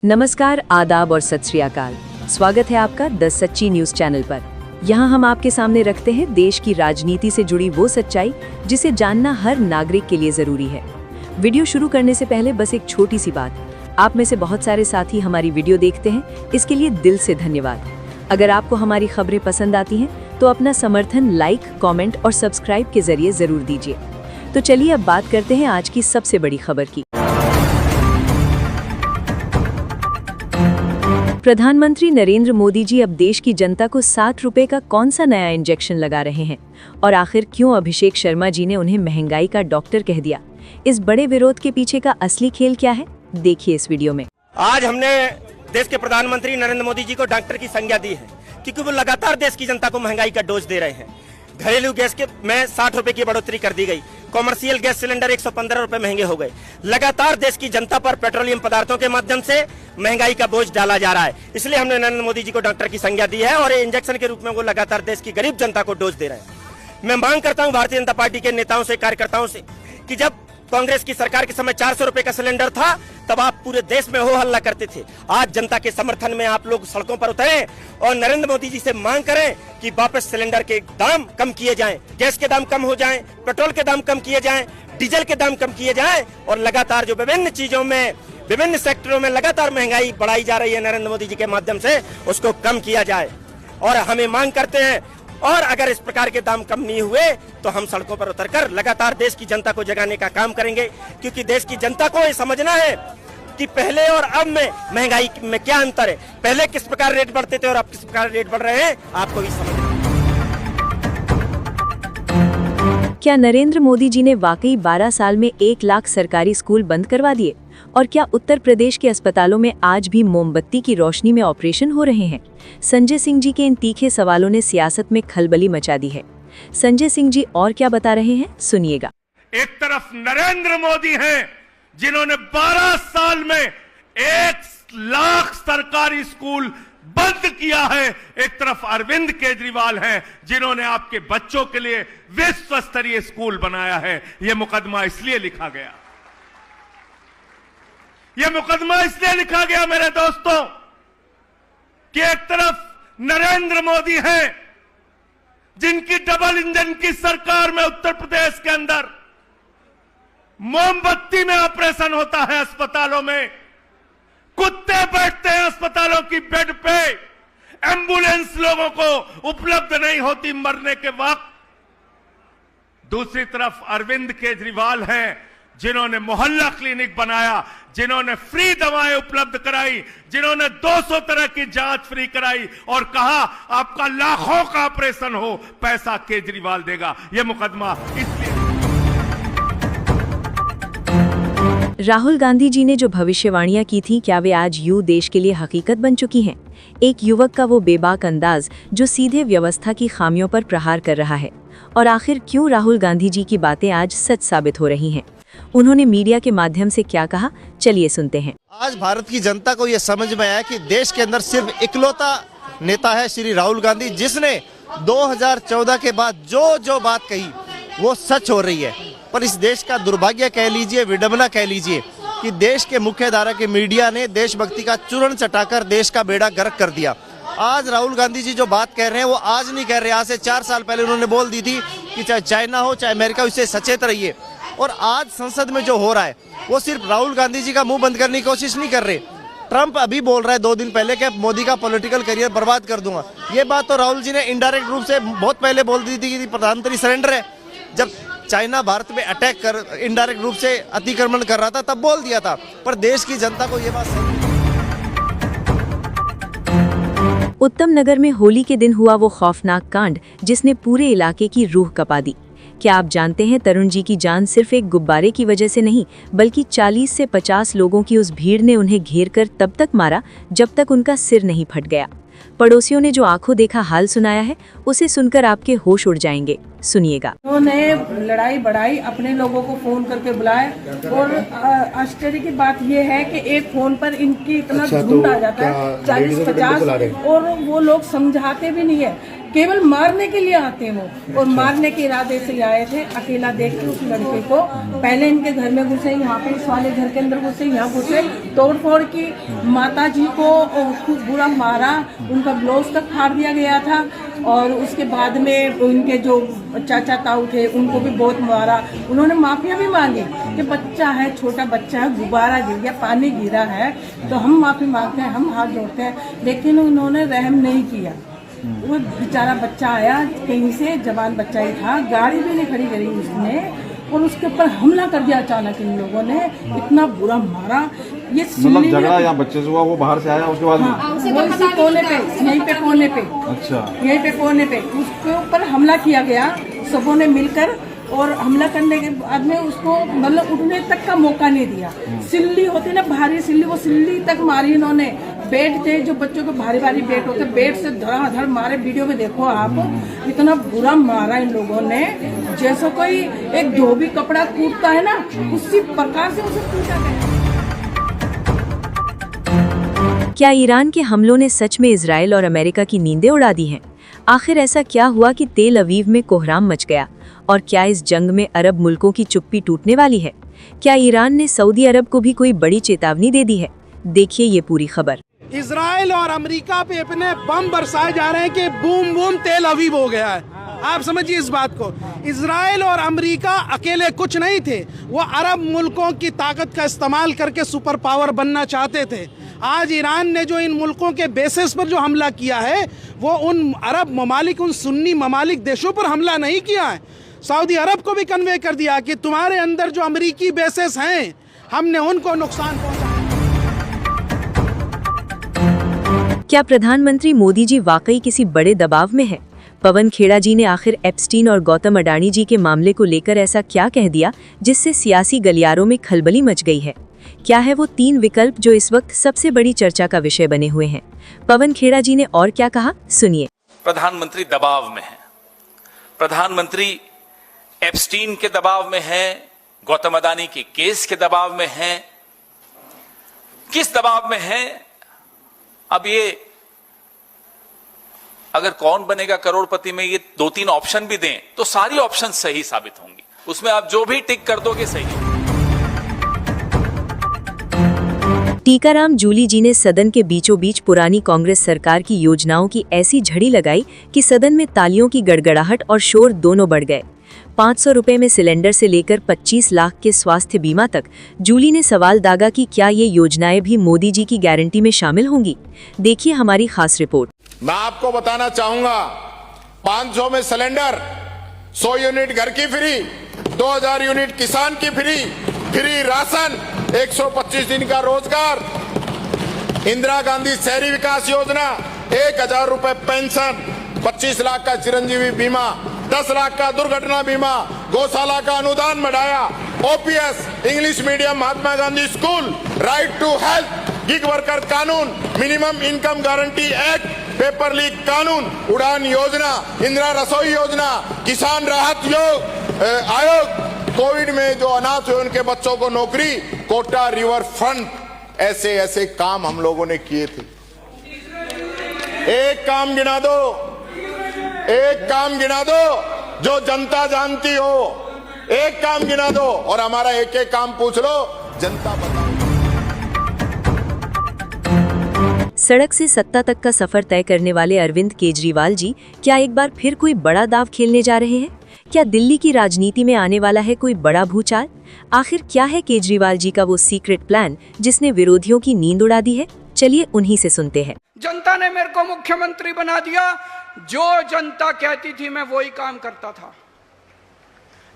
नमस्कार, आदाब और सत श्री अकाल। स्वागत है आपका द सच्ची न्यूज चैनल पर। यहाँ हम आपके सामने रखते हैं देश की राजनीति से जुड़ी वो सच्चाई जिसे जानना हर नागरिक के लिए जरूरी है। वीडियो शुरू करने से पहले बस एक छोटी सी बात, आप में से बहुत सारे साथी हमारी वीडियो देखते हैं, इसके लिए दिल से धन्यवाद। अगर आपको हमारी खबरें पसंद आती हैं तो अपना समर्थन लाइक, कॉमेंट और सब्सक्राइब के जरिए जरूर दीजिए। तो चलिए अब बात करते हैं आज की सबसे बड़ी खबर की। प्रधानमंत्री नरेंद्र मोदी जी अब देश की जनता को 60 रुपए का कौन सा नया इंजेक्शन लगा रहे हैं और आखिर क्यों अभिषेक शर्मा जी ने उन्हें महंगाई का डॉक्टर कह दिया? इस बड़े विरोध के पीछे का असली खेल क्या है, देखिए इस वीडियो में। आज हमने देश के प्रधानमंत्री नरेंद्र मोदी जी को डॉक्टर की संज्ञा दी है क्योंकि वो लगातार देश की जनता को महंगाई का डोज दे रहे हैं। घरेलू गैस के में 60 रुपए की बढ़ोतरी कर दी गई, कॉमर्शियल गैस सिलेंडर 115 रुपए महंगे हो गए। लगातार देश की जनता पर पेट्रोलियम पदार्थों के माध्यम से महंगाई का बोझ डाला जा रहा है। इसलिए हमने नरेंद्र मोदी जी को डॉक्टर की संज्ञा दी है और इंजेक्शन के रूप में वो लगातार देश की गरीब जनता को डोज दे रहे हैं। मैं मांग करता हूं भारतीय जनता पार्टी के नेताओं से, कार्यकर्ताओं से कि जब कांग्रेस की सरकार के समय 400 रुपए का सिलेंडर था तब आप पूरे देश में हो हल्ला करते थे। आज जनता के समर्थन में आप लोग सड़कों पर उतरे और नरेंद्र मोदी जी से मांग करें कि वापस सिलेंडर के दाम कम किए जाएं, गैस के दाम कम हो जाएं, पेट्रोल के दाम कम किए जाएं, डीजल के दाम कम किए जाएं और लगातार जो विभिन्न चीजों में, विभिन्न सेक्टरों में लगातार महंगाई बढ़ाई जा रही है नरेंद्र मोदी जी के माध्यम से, उसको कम किया जाए। और हमें मांग करते हैं, और अगर इस प्रकार के दाम कम नहीं हुए तो हम सड़कों पर उतरकर लगातार देश की जनता को जगाने का काम करेंगे, क्योंकि देश की जनता को ये समझना है कि पहले और अब में महंगाई में क्या अंतर है। पहले किस प्रकार रेट बढ़ते थे और अब किस प्रकार रेट बढ़ रहे हैं, आपको भी समझना है। क्या नरेंद्र मोदी जी ने वाकई 12 साल में 1 लाख सरकारी स्कूल बंद करवा दिए? और क्या उत्तर प्रदेश के अस्पतालों में आज भी मोमबत्ती की रोशनी में ऑपरेशन हो रहे हैं? संजय सिंह जी के इन तीखे सवालों ने सियासत में खलबली मचा दी है। संजय सिंह जी और क्या बता रहे हैं, सुनिएगा। एक तरफ नरेंद्र मोदी हैं जिन्होंने 12 साल में 1 लाख सरकारी स्कूल बंद किया है, एक तरफ अरविंद केजरीवाल हैं जिन्होंने आपके बच्चों के लिए विश्व स्तरीय स्कूल बनाया है। यह मुकदमा इसलिए लिखा गया, यह मुकदमा इसलिए लिखा गया मेरे दोस्तों कि एक तरफ नरेंद्र मोदी हैं जिनकी डबल इंजन की सरकार में उत्तर प्रदेश के अंदर मोमबत्ती में ऑपरेशन होता है, अस्पतालों में कुत्ते बैठते हैं अस्पतालों की बेड पे, एम्बुलेंस लोगों को उपलब्ध नहीं होती मरने के वक्त। दूसरी तरफ अरविंद केजरीवाल हैं जिन्होंने मोहल्ला क्लिनिक बनाया, जिन्होंने फ्री दवाएं उपलब्ध कराई, जिन्होंने 200 तरह की जांच फ्री कराई और कहा आपका लाखों का ऑपरेशन हो, पैसा केजरीवाल देगा। यह मुकदमा इसलिए। राहुल गांधी जी ने जो भविष्यवाणियां की थी, क्या वे आज देश के लिए हकीकत बन चुकी हैं? एक युवक का वो बेबाक अंदाज जो सीधे व्यवस्था की खामियों पर प्रहार कर रहा है। और आखिर क्यों राहुल गांधी जी की बातें आज सच साबित हो रही हैं? उन्होंने मीडिया के माध्यम से क्या कहा, चलिए सुनते हैं। आज भारत की जनता को यह समझ में आया कि देश के अंदर सिर्फ इकलौता नेता है श्री राहुल गांधी, जिसने 2014 के बाद जो बात कही वो सच हो रही है। पर इस देश का दुर्भाग्य कह लीजिए, विडंबना कह लीजिए कि देश के मुख्य धारा के मीडिया ने देशभक्ति का चूर्ण चटाकर देश का बेड़ा गर्क कर दिया। आज राहुल गांधी जी जो बात कह रहे हैं वो आज नहीं कह रहे, आज से 4 साल पहले उन्होंने बोल दी थी कि चाहे चाइना हो चाहे अमेरिका, उससे सचेत रहिए। और आज संसद में जो हो रहा है वो सिर्फ राहुल गांधी जी का मुंह बंद करने की कोशिश नहीं कर रहे। ट्रंप अभी बोल रहा है 2 दिन पहले कि मोदी का पॉलिटिकल करियर बर्बाद कर दूंगा। ये बात तो राहुल जी ने इनडायरेक्ट रूप से बहुत पहले बोल दी थी कि प्रधानमंत्री सरेंडर है। जब चाइना भारत में अटैक कर इनडायरेक्ट रूप से अतिक्रमण कर रहा था तब बोल दिया था, पर देश की जनता को ये बात समझ। उत्तम नगर में होली के दिन हुआ वो खौफनाक कांड जिसने पूरे इलाके की रूह कपा दी। क्या आप जानते हैं तरुण जी की जान सिर्फ एक गुब्बारे की वजह से नहीं, बल्कि 40 से 50 लोगों की उस भीड़ ने उन्हें घेर कर तब तक मारा जब तक उनका सिर नहीं फट गया। पड़ोसियों ने जो आंखों देखा हाल सुनाया है, उसे सुनकर आपके होश उड़ जाएंगे। सुनिएगा। उन्होंने लड़ाई बढ़ाई, अपने लोगों को फोन करके बुलाए, और आश्चर्य की बात यह है कि एक फोन पर इनकी इतना झूठ आ जाता है, 40-50, और वो लोग समझाते भी नहीं है, केवल मारने के लिए आते हैं वो। और मारने के इरादे से आए थे। अकेला देख के उस लड़के को पहले इनके घर में घुसे, यहाँ पे इस वाले घर के अंदर घुसे, यहाँ घुसे, तोड़फोड़ की, माता जी को खूब बुरा मारा, उनका ब्लाउज तक फाड़ दिया गया था। और उसके बाद में उनके जो चाचा ताऊ थे उनको भी बहुत मारा। उन्होंने माफिया भी मांगी कि बच्चा है, छोटा बच्चा है, गुब्बारा गिर गया, पानी गिरा है तो हम माफी मांगते हैं, हम हाथ जोड़ते हैं, लेकिन उन्होंने रहम नहीं किया। वो बेचारा बच्चा आया कहीं से, जवान बच्चा ही था, गाड़ी भी नहीं खड़ी करी उसने, और उसके ऊपर हमला कर दिया अचानक। इन लोगों ने इतना बुरा मारा। ये मतलब झगड़ा या बच्चे से हुआ, वो बाहर से आया उसके बाद? हाँ, वो इसी कोने पे, यहीं पे कोने पे, अच्छा, यहीं पे कोने पे उसके ऊपर हमला किया गया सबों ने मिलकर। और हमला करने के बाद में उसको मतलब उठने तक का मौका नहीं दिया। सिल्ली होती ना, भारी सिल्ली, वो सिल्ली तक मारी इन्होंने। बेड थे जो बच्चों के भारी भारी बेड होते, बेड से धड़ाधड़ मारे। वीडियो में देखो आप, इतना बुरा मारा इन लोगों ने, जैसा कोई एक धोबी कपड़ा कूटता है ना, उसी प्रकार से उसे कूटा गया। क्या ईरान के हमलों ने सच में इजराइल और अमेरिका की नींदें उड़ा दी हैं? आखिर ऐसा क्या हुआ कि तेल अवीव में कोहराम मच गया? और क्या इस जंग में अरब मुल्कों की चुप्पी टूटने वाली है? क्या ईरान ने सऊदी अरब को भी कोई बड़ी चेतावनी दे दी है? देखिए ये पूरी खबर। इजराइल और अमेरिका पे इतने बम बरसाए जा रहे हैं कि बूम बूम तेल अवीव हो गया है। आप समझिए इस बात को। इजराइल और अमेरिका अकेले कुछ नहीं थे, वो अरब मुल्कों की ताकत का इस्तेमाल करके सुपर पावर बनना चाहते थे। आज ईरान ने जो इन मुल्कों के बेसिस पर जो हमला किया है, वो उन अरब ममालिक, उन सुन्नी ममालिक देशों पर हमला नहीं किया है। सऊदी अरब को भी कन्वे कर दिया कि तुम्हारे अंदर जो अमेरिकी बेसिस हैं, हमने उनको नुकसान पहुंचाया। क्या प्रधानमंत्री मोदी जी वाकई किसी बड़े दबाव में हैं? पवन खेड़ा जी ने आखिर एप्स्टीन और गौतम अडानी जी के मामले को लेकर ऐसा क्या कह दिया जिससे सियासी गलियारों में खलबली मच गई है? क्या है वो 3 विकल्प जो इस वक्त सबसे बड़ी चर्चा का विषय बने हुए हैं? पवन खेड़ा जी ने और क्या कहा, सुनिए। प्रधानमंत्री दबाव में है, प्रधानमंत्री एप्स्टीन के दबाव में है, गौतम अडानी के केस के दबाव में है। किस दबाव में है? अब ये अगर कौन बनेगा करोड़पति में ये 2-3 ऑप्शन भी दें तो सारी ऑप्शन सही साबित होंगी, उसमें आप जो भी टिक कर दोगे सही होगा। टीकाराम जूली जी ने सदन के बीचों बीच पुरानी कांग्रेस सरकार की योजनाओं की ऐसी झड़ी लगाई कि सदन में तालियों की गड़गड़ाहट और शोर दोनों बढ़ गए। 500 रुपए में सिलेंडर से लेकर 25 लाख के स्वास्थ्य बीमा तक जूली ने सवाल दागा कि क्या ये योजनाएं भी मोदी जी की गारंटी में शामिल होंगी। देखिए हमारी खास रिपोर्ट। मैं आपको बताना चाहूंगा, 500 में सिलेंडर, 100 यूनिट घर की फ्री, 2000 यूनिट किसान की फ्री राशन, 125 दिन का रोजगार, इंदिरा गांधी शहरी विकास योजना, 1000 रुपए पेंशन, 25 लाख का चिरंजीवी बीमा, 10 लाख का दुर्घटना बीमा, गौशाला का अनुदान बढ़ाया, OPS, English medium Mahatma Gandhi school, right to health, gig worker कानून, minimum income guarantee act, paper leak कानून, उड़ान योजना, इंदिरा रसोई योजना, किसान राहत आयोग, कोविड में जो अनाथ हुए उनके बच्चों को नौकरी, कोटा रिवर फ्रंट, ऐसे ऐसे काम हम लोगों ने किए थे। एक काम गिना दो, एक काम गिना दो जो जनता जानती हो, एक काम गिना दो और हमारा एक एक काम पूछ लो, जनता बताओ। सड़क से सत्ता तक का सफर तय करने वाले अरविंद केजरीवाल जी क्या एक बार फिर कोई बड़ा दाव खेलने जा रहे हैं? क्या दिल्ली की राजनीति में आने वाला है कोई बड़ा भूचाल? आखिर क्या है केजरीवाल जी का वो सीक्रेट प्लान जिसने विरोधियों की नींद उड़ा दी है? चलिए उन्हीं से सुनते हैं। जनता ने मेरे को मुख्यमंत्री बना दिया, जो जनता कहती थी मैं वही काम करता था।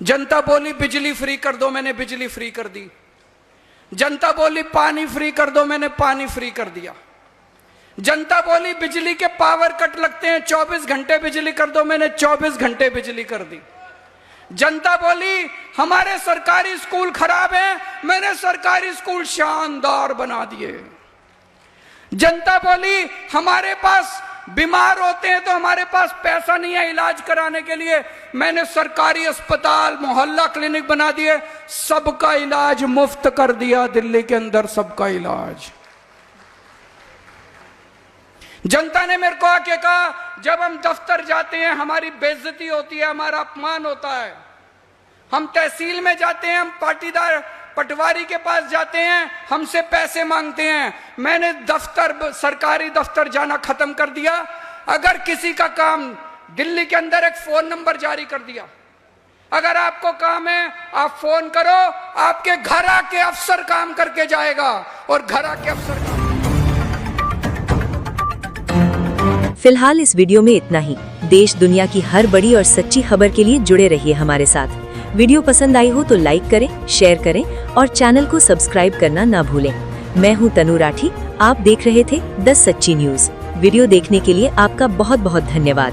जनता बोली बिजली फ्री कर दो, मैंने बिजली फ्री कर दी। जनता बोली पानी फ्री कर दो, मैंने पानी फ्री कर दिया। जनता बोली बिजली के पावर कट लगते हैं, 24 घंटे बिजली कर दो, मैंने 24 घंटे बिजली कर दी। जनता बोली हमारे सरकारी स्कूल खराब हैं, मैंने सरकारी स्कूल शानदार बना दिए। जनता बोली हमारे पास बीमार होते हैं तो हमारे पास पैसा नहीं है इलाज कराने के लिए, मैंने सरकारी अस्पताल, मोहल्ला क्लिनिक बना दिए, सबका इलाज मुफ्त कर दिया दिल्ली के अंदर, सबका इलाज। जनता ने मेरे को आके कहा, जब हम दफ्तर जाते हैं हमारी बेइज्जती होती है, हमारा अपमान होता है, हम तहसील में जाते हैं, हम पाटीदार पटवारी के पास जाते हैं, हमसे पैसे मांगते हैं। मैंने दफ्तर, सरकारी दफ्तर जाना खत्म कर दिया। अगर किसी का काम, दिल्ली के अंदर एक फोन नंबर जारी कर दिया, अगर आपको काम है आप फोन करो, आपके घर आके अफसर काम करके जाएगा, और घर आके अफसर। फिलहाल इस वीडियो में इतना ही। देश दुनिया की हर बड़ी और सच्ची खबर के लिए जुड़े रहिए हमारे साथ। वीडियो पसंद आई हो तो लाइक करें, शेयर करें और चैनल को सब्सक्राइब करना ना भूलें। मैं हूं तनु राठी, आप देख रहे थे 10 सच्ची न्यूज। वीडियो देखने के लिए आपका बहुत बहुत धन्यवाद।